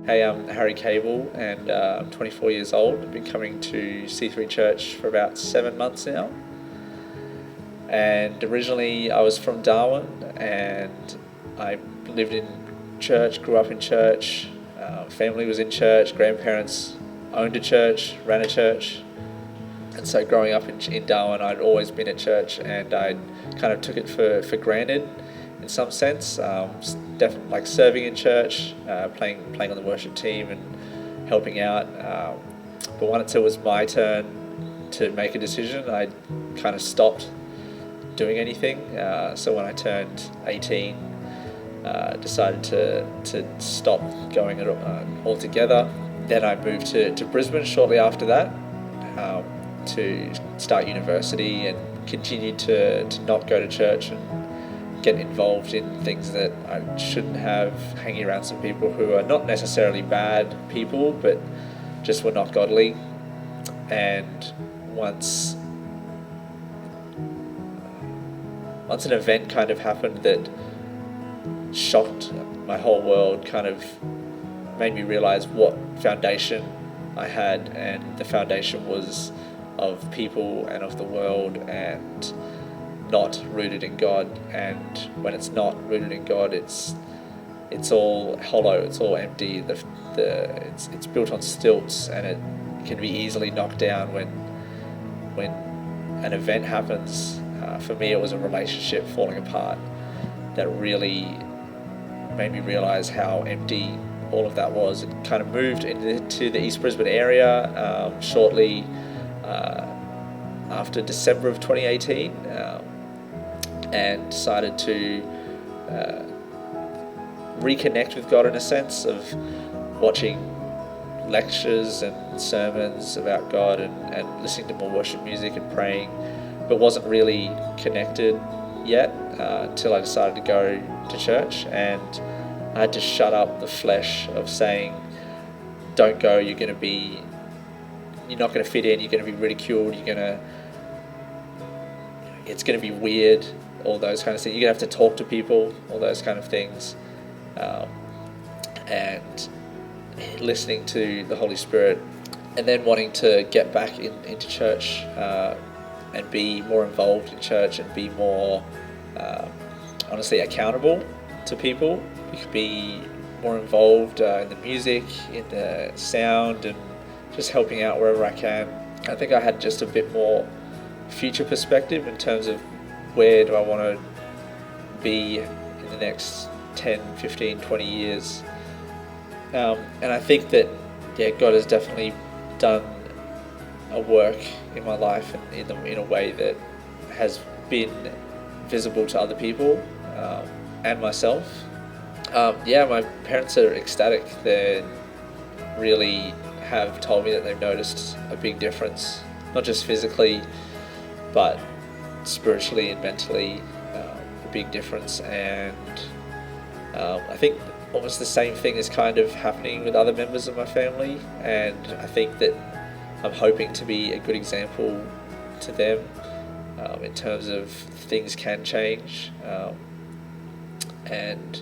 Hey, I'm Harry Cable, and I'm 24 years old. I've been coming to C3 Church for about 7 months now. And originally I was from Darwin, and I lived in church, grew up in church. Family was in church, grandparents owned a church, ran a church. And so growing up in Darwin, I'd always been at church, and I kind of took it for granted in some sense. Definitely like serving in church, playing on the worship team and helping out. But once it was my turn to make a decision, I kind of stopped doing anything. So when I turned 18, decided to stop going altogether. Then I moved to Brisbane shortly after that, to start university, and continued to not go to church and get involved in things that I shouldn't have, hanging around some people who are not necessarily bad people, but just were not godly. And once an event kind of happened that shocked my whole world, kind of made me realize what foundation I had, and the foundation was of people and of the world, and not rooted in God. And when it's not rooted in God, it's all hollow, it's all empty. It's built on stilts, and it can be easily knocked down when an event happens. For me, it was a relationship falling apart that really made me realize how empty all of that was. It kind of moved into the East Brisbane area shortly after December of 2018, and decided to reconnect with God in a sense of watching lectures and sermons about God, and listening to more worship music and praying, but wasn't really connected yet till I decided to go to church. And I had to shut up the flesh of saying, don't go, you're not going to fit in, you're going to be ridiculed, it's going to be weird, all those kind of things. You're going to have to talk to people, all those kind of things. And listening to the Holy Spirit, and then wanting to get back into church, and be more involved in church, and be more honestly accountable to people. You could be more involved in the music, in the sound, and just helping out wherever I can. I think I had just a bit more future perspective in terms of where do I want to be in the next 10, 15, 20 years. And I think that, God has definitely done a work in my life, and in a way that has been visible to other people, and myself. My parents are ecstatic. They really have told me that they've noticed a big difference, not just physically, but spiritually and mentally, a big difference. And I think almost the same thing is kind of happening with other members of my family, and I think that I'm hoping to be a good example to them, in terms of things can change, and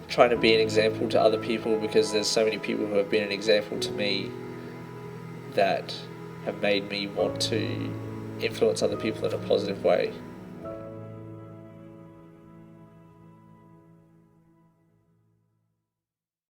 trying to be an example to other people, because there's so many people who have been an example to me that have made me want to influence other people in a positive way.